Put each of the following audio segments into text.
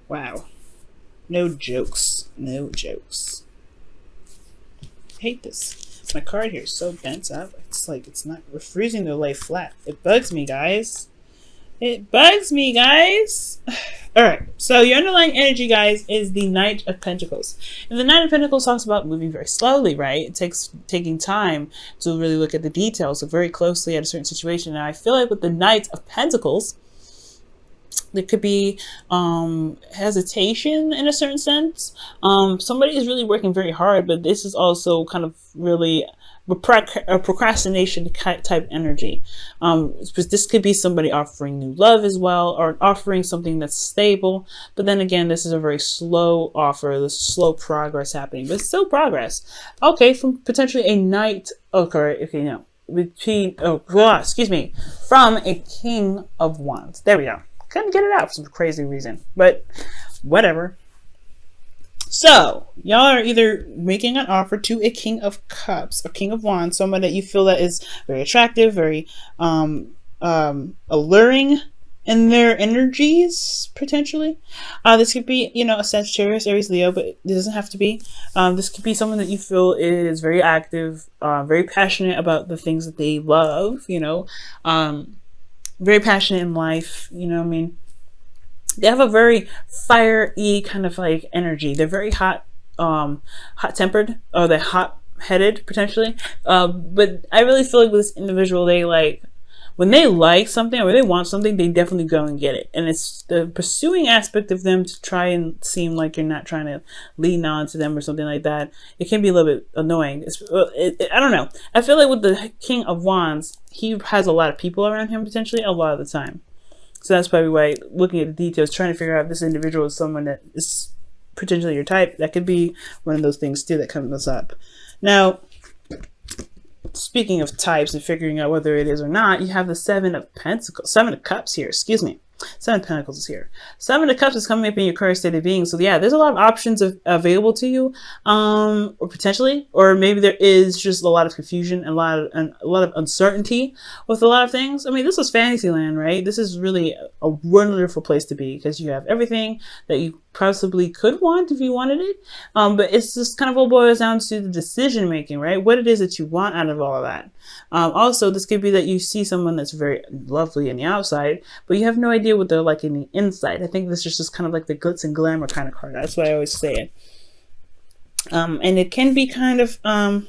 Wow. No jokes. No jokes. I hate this. My card here is so bent up. It's like it's not. We're freezing to lay flat. It bugs me, guys. It bugs me, guys. All right. So your underlying energy, guys, is the Knight of Pentacles. And the Knight of Pentacles talks about moving very slowly, right? It takes taking time to really look at the details, look very closely at a certain situation. And I feel like with the Knight of Pentacles, there could be hesitation in a certain sense. Somebody is really working very hard, but this is also kind of really a procrastination type energy. This could be somebody offering new love as well, or offering something that's stable. But then again, this is a very slow offer. There's slow progress happening, but still progress. Okay, from potentially a knight. Okay, no, between excuse me, from a King of Wands. There we go. Couldn't get it out for some crazy reason, but whatever. So y'all are either making an offer to a King of Cups or King of Wands, someone that you feel that is very attractive, very alluring in their energies, potentially. This could be, a Sagittarius, Aries, Leo, but it doesn't have to be. This could be someone that you feel is very active, very passionate about the things that they love, very passionate in life, they have a very fiery kind of like energy. They're very hot tempered, or they're hot headed potentially. But I really feel like with this individual, when they like something or they want something, they definitely go and get it. And it's the pursuing aspect of them to try and seem like you're not trying to lean on to them or something like that. It can be a little bit annoying. I don't know. I feel like with the King of Wands, he has a lot of people around him potentially a lot of the time. So that's probably why looking at the details, trying to figure out if this individual is someone that is potentially your type, that could be one of those things too that comes up. Now, speaking of types and figuring out whether it is or not, you have the Seven of Cups here, excuse me. Seven of Pentacles is here. Seven of Cups is coming up in your current state of being. So yeah, there's a lot of options available to you, or potentially, or maybe there is just a lot of confusion and a lot of uncertainty with a lot of things. I mean, this is Fantasyland, right? This is really a wonderful place to be because you have everything that you possibly could want if you wanted it. But it's just kind of all boils down to the decision making, right? What it is that you want out of all of that. Also, this could be that you see someone that's very lovely in the outside, but you have no idea what they're like in the inside. I think this is just kind of like the glitz and glamour kind of card. That's why I always say it. And it can be kind of, I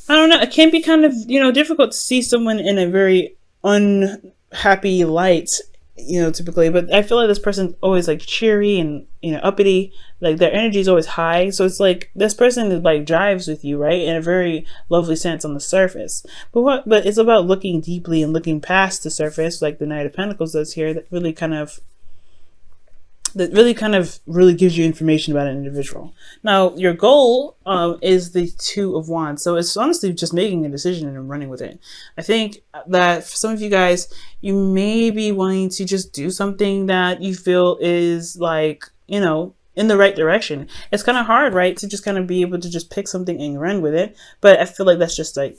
don't know, it can be kind of, difficult to see someone in a very unhappy light, typically, but I feel like this person's always like cheery and, uppity, like their energy is always high. So it's like this person like drives with you, right? In a very lovely sense on the surface. But it's about looking deeply and looking past the surface, like the Knight of Pentacles does here, that really kind of gives you information about an individual. Now, your goal is the Two of Wands. So it's honestly just making a decision and running with it. I think that for some of you guys, you may be wanting to just do something that you feel is like, in the right direction. It's kind of hard, right? To just kind of be able to just pick something and run with it. But I feel like that's just it.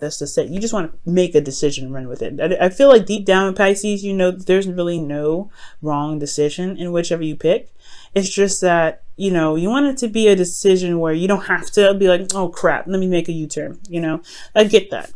You just want to make a decision and run with it. I feel like deep down in Pisces, there's really no wrong decision in whichever you pick. It's just that, you want it to be a decision where you don't have to be like, oh crap, let me make a U-turn. I get that.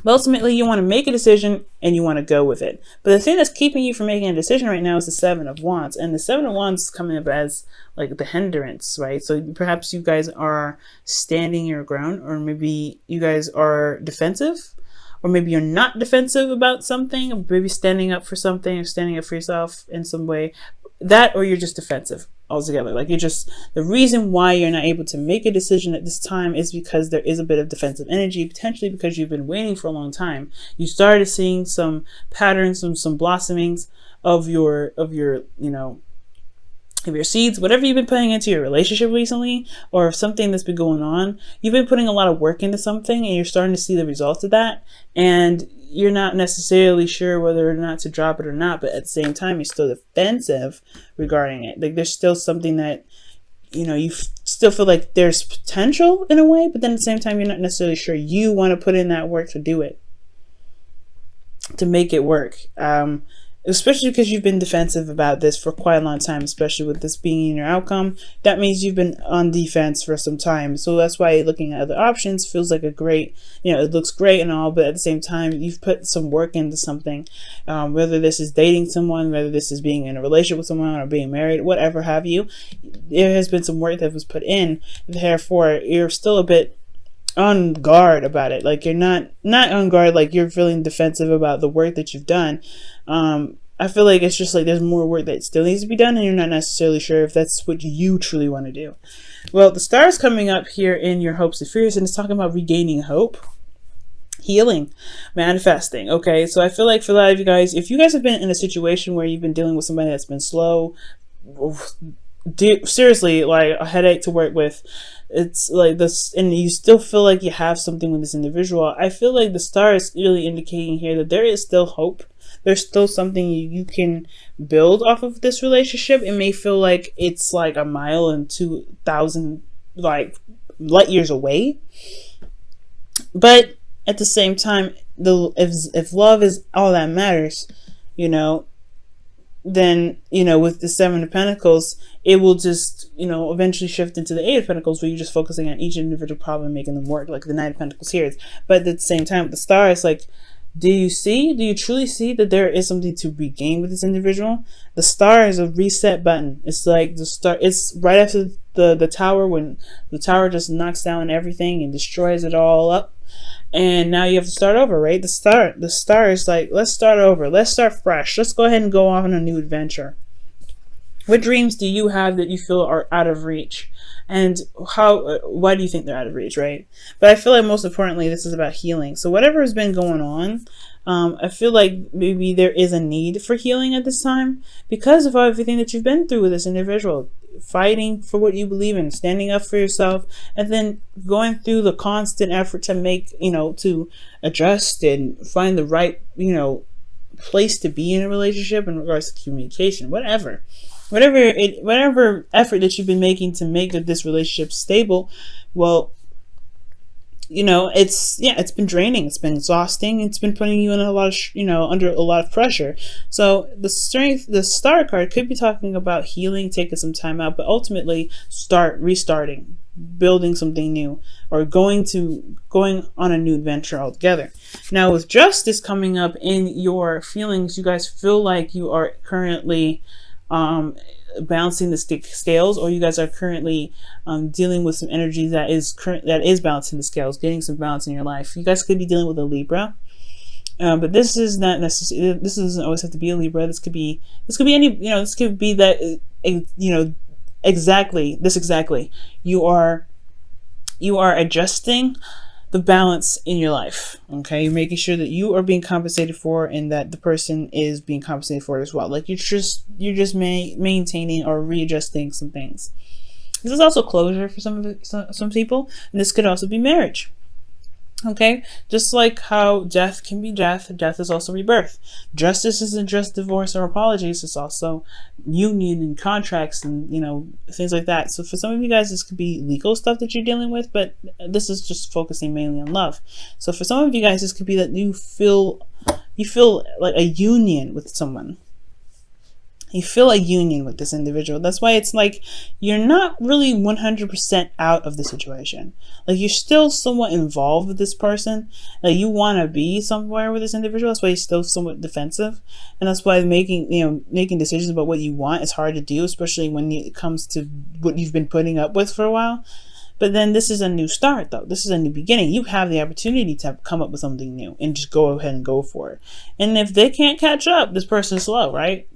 But ultimately, you want to make a decision and you want to go with it. But the thing that's keeping you from making a decision right now is the Seven of Wands. And the Seven of Wands is coming up as like the hindrance, right? So perhaps you guys are standing your ground, or maybe you guys are defensive, or maybe you're not defensive about something, or maybe standing up for something or standing up for yourself in some way. That, or you're just defensive altogether. Like the reason why you're not able to make a decision at this time is because there is a bit of defensive energy, potentially because you've been waiting for a long time. You started seeing some patterns, some blossomings of your seeds, whatever you've been putting into your relationship recently, or something that's been going on. You've been putting a lot of work into something and you're starting to see the results of that. And you're not necessarily sure whether or not to drop it or not, but at the same time, you're still defensive regarding it. Like there's still something that, you still feel like there's potential in a way, but then at the same time, you're not necessarily sure you want to put in that work to do it, to make it work. especially because you've been defensive about this for quite a long time, especially with this being in your outcome. That means you've been on defense for some time. So that's why looking at other options feels like a great, it looks great and all, but at the same time, you've put some work into something. Whether this is dating someone, whether this is being in a relationship with someone or being married, whatever have you, there has been some work that was put in. Therefore, you're still a bit on guard about it. Like, you're not on guard, like you're feeling defensive about the work that you've done. I feel like it's just like there's more work that still needs to be done, and you're not necessarily sure if that's what you truly want to do. Well, the star is coming up here in your hopes and fears, and it's talking about regaining hope, healing, manifesting. Okay, so I feel like for a lot of you guys, if you guys have been in a situation where you've been dealing with somebody that's been slow, seriously, like a headache to work with, it's like this, and you still feel like you have something with this individual, I feel like the star is really indicating here that there is still hope. There's still something you can build off of this relationship. It may feel like it's like a mile and 2,000 like light years away, but at the same time, if love is all that matters, then with the Seven of Pentacles, it will just eventually shift into the Eight of Pentacles, where you're just focusing on each individual problem and making them work, like the Knight of Pentacles here. But at the same time, with the star, it's like, do you truly see that there is something to regain with this individual? The star is a reset button. It's like the star, it's right after the tower, when the tower just knocks down everything and destroys it all up, and now you have to start over, right? The star is like, let's start over, let's start fresh, let's go ahead and go off on a new adventure. What dreams do you have that you feel are out of reach? And why do you think they're out of reach, right? But I feel like most importantly, this is about healing. So whatever has been going on, I feel like maybe there is a need for healing at this time because of everything that you've been through with this individual. Fighting for what you believe in, standing up for yourself, and then going through the constant effort to make, to adjust and find the right, place to be in a relationship in regards to communication, whatever effort that you've been making to make this relationship stable. Well, it's been draining, it's been exhausting, it's been putting you in a lot of under a lot of pressure. So the star card could be talking about healing, taking some time out, but ultimately restarting, building something new, or going on a new adventure altogether. Now, with justice coming up in your feelings, you guys feel like you are currently balancing the scales, or you guys are currently dealing with some energy that is balancing the scales, getting some balance in your life. You guys could be dealing with a Libra, but this is not necessarily. This doesn't always have to be a Libra. This could be any. This could be that. Exactly. You are adjusting the balance in your life. Okay, you're making sure that you are being compensated for, and that the person is being compensated for it as well. Like you're just maintaining or readjusting some things. This is also closure for some people, and this could also be marriage. Okay, just like how death can be death is also rebirth. Justice isn't just divorce or apologies, it's also union and contracts and things like that. So for some of you guys, this could be legal stuff that you're dealing with, but this is just focusing mainly on love. So for some of you guys, this could be that you feel like a union with someone. You feel a union with this individual. That's why it's like you're not really 100% out of the situation. Like you're still somewhat involved with this person. Like you want to be somewhere with this individual. That's why you're still somewhat defensive, and that's why making decisions about what you want is hard to do, especially when it comes to what you've been putting up with for a while. But then this is a new start, though. This is a new beginning. You have the opportunity to come up with something new and just go ahead and go for it. And if they can't catch up, this person's slow, right?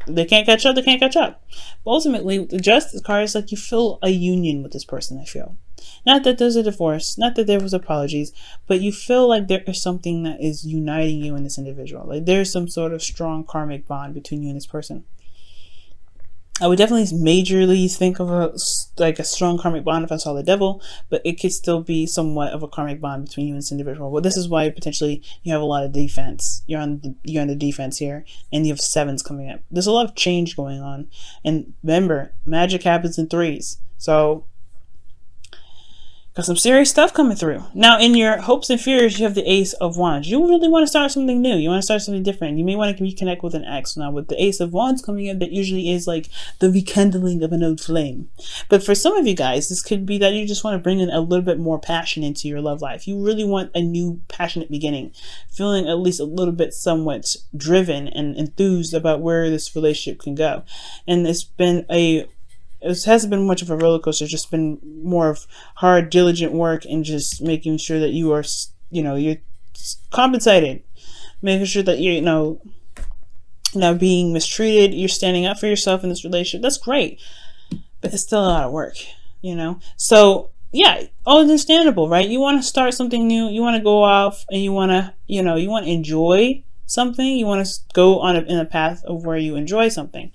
They can't catch up, But ultimately, the justice card is like you feel a union with this person, I feel. Not that there's a divorce, not that there was apologies, but you feel like there is something that is uniting you and this individual. Like there's some sort of strong karmic bond between you and this person. I would definitely majorly think of a strong karmic bond if I saw the devil, but it could still be somewhat of a karmic bond between you and this individual. Well, this is why potentially you have a lot of defense. You're on the defense here, and you have sevens coming up. There's a lot of change going on, and remember, magic happens in threes. So Got some serious stuff coming through. Now, in your hopes and fears, you have the Ace of Wands. You really want to start something new. You want to start something different. You may want to reconnect with an ex. Now, with the Ace of Wands coming in, that usually is like the rekindling of an old flame. But for some of you guys, this could be that you just want to bring in a little bit more passion into your love life. You really want a new passionate beginning. Feeling at least a little bit somewhat driven and enthused about where this relationship can go. And it hasn't been much of a roller coaster. It's just been more of hard, diligent work and just making sure that you are, you're compensated, making sure that you're, not being mistreated. You're standing up for yourself in this relationship. That's great, but it's still a lot of work, So yeah, all understandable, right? You want to start something new. You want to go off and you want to, you want to enjoy something. You want to go in a path of where you enjoy something.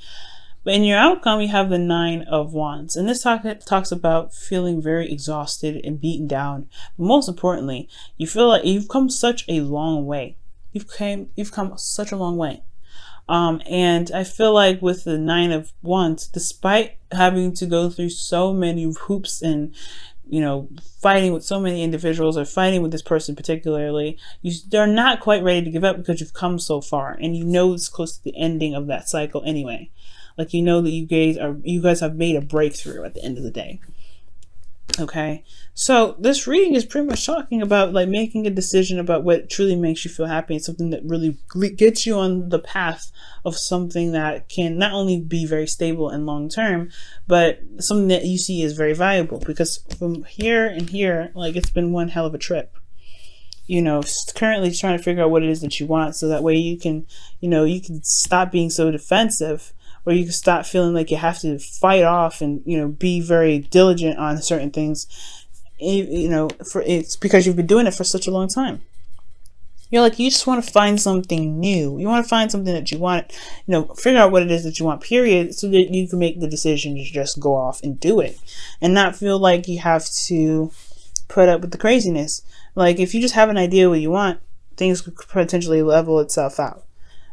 But in your outcome, you have the Nine of Wands. And this talks about feeling very exhausted and beaten down. But most importantly, you feel like you've come such a long way. You've come such a long way. And I feel like with the Nine of Wands, despite having to go through so many hoops and, fighting with so many individuals or fighting with this person particularly, they're not quite ready to give up because you've come so far. And it's close to the ending of that cycle anyway. Like, that you guys have made a breakthrough at the end of the day. Okay. So this reading is pretty much talking about like making a decision about what truly makes you feel happy and something that really gets you on the path of something that can not only be very stable and long term, but something that you see is very valuable, because from here and here, like, it's been one hell of a trip. Currently trying to figure out what it is that you want, so that way you can stop being so defensive, or you can stop feeling like you have to fight off and, be very diligent on certain things, it's because you've been doing it for such a long time. You just want to find something new. You want to find something that you want, figure out what it is that you want, period, so that you can make the decision to just go off and do it and not feel like you have to put up with the craziness. Like, if you just have an idea what you want, things could potentially level itself out,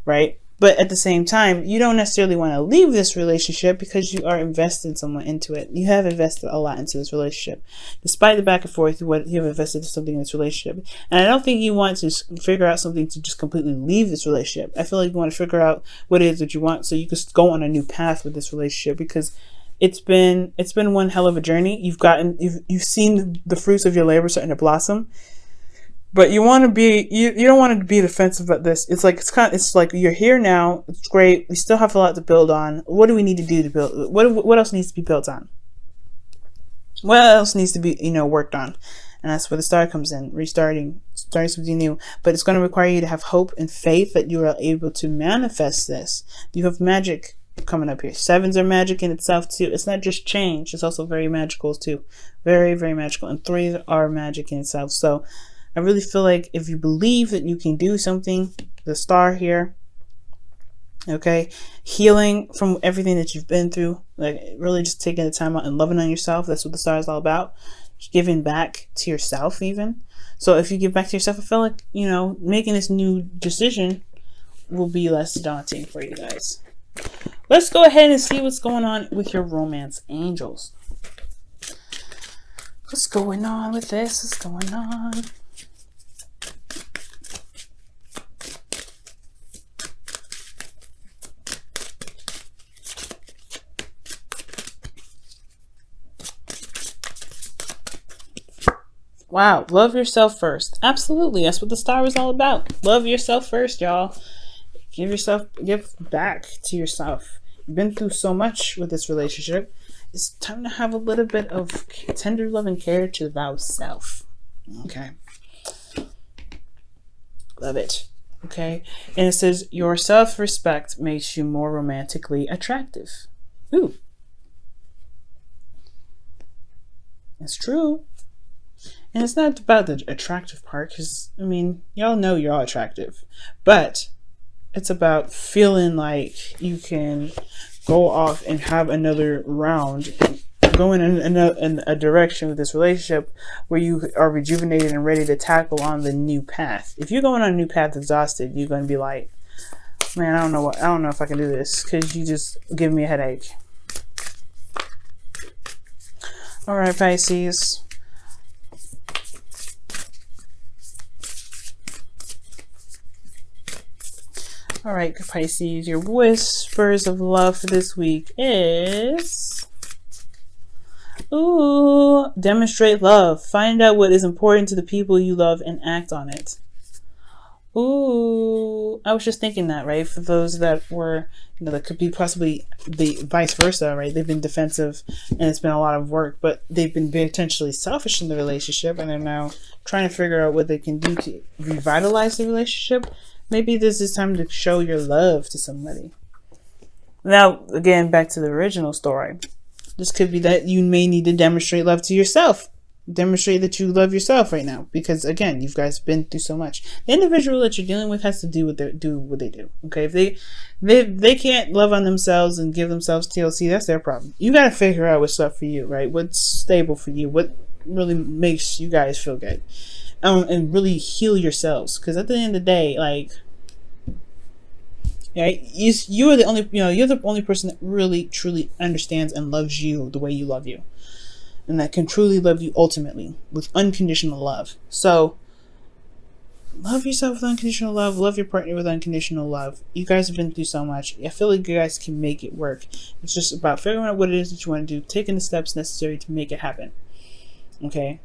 right? But at the same time, you don't necessarily want to leave this relationship because you are invested somewhat into it. You have invested a lot into this relationship. Despite the back and forth, you have invested something in this relationship. And I don't think you want to figure out something to just completely leave this relationship. I feel like you want to figure out what it is that you want so you can go on a new path with this relationship, because it's been one hell of a journey. You've seen the fruits of your labor starting to blossom. But you want to be, you don't want to be defensive about this. It's like you're here now. It's great. We still have a lot to build on. What do we need to do to build? What else needs to be built on? What else needs to be, worked on? And that's where the Star comes in, starting something new. But it's going to require you to have hope and faith that you are able to manifest this. You have magic coming up here. Sevens are magic in itself too. It's not just change. It's also very magical too. Very, very magical. And threes are magic in itself. So I really feel like if you believe that you can do something, the Star here, okay, healing from everything that you've been through, like really just taking the time out and loving on yourself. That's what the Star is all about. Giving back to yourself even. So if you give back to yourself, I feel like, making this new decision will be less daunting for you guys. Let's go ahead and see what's going on with your romance angels. What's going on with this? What's going on? Wow, love yourself first. Absolutely, that's what the Star is all about. Love yourself first, y'all. Give back to yourself. You've been through so much with this relationship. It's time to have a little bit of tender love and care to thyself. Okay. Love it. Okay. And it says, your self-respect makes you more romantically attractive. Ooh. It's true. And it's not about the attractive part, because, y'all know you're all attractive. But it's about feeling like you can go off and have another round, going in a direction with this relationship where you are rejuvenated and ready to tackle on the new path. If you're going on a new path exhausted, you're going to be like, man, I don't know if I can do this, because you just give me a headache. All right, Pisces. All right, Pisces, your whispers of love for this week is... Ooh, demonstrate love. Find out what is important to the people you love and act on it. Ooh, I was just thinking that, right? For those that were, that could be possibly the vice versa, right? They've been defensive and it's been a lot of work, but they've been potentially selfish in the relationship and they're now trying to figure out what they can do to revitalize the relationship. Maybe this is time to show your love to somebody. Now, again, back to the original story. This could be that you may need to demonstrate love to yourself. Demonstrate that you love yourself right now, because again, you guys been through so much. The individual that you're dealing with has to do what they do. Okay, if they can't love on themselves and give themselves TLC, that's their problem. You got to figure out what's up for you, right? What's stable for you? What really makes you guys feel good, and really heal yourselves. Because at the end of the day, like, right, you are the only, you're the only person that really truly understands and loves you the way you love you. And that can truly love you ultimately with unconditional love. So love yourself with unconditional love. Love your partner with unconditional love. You guys have been through so much. I feel like you guys can make it work. It's just about figuring out what it is that you want to do, taking the steps necessary to make it happen. Okay?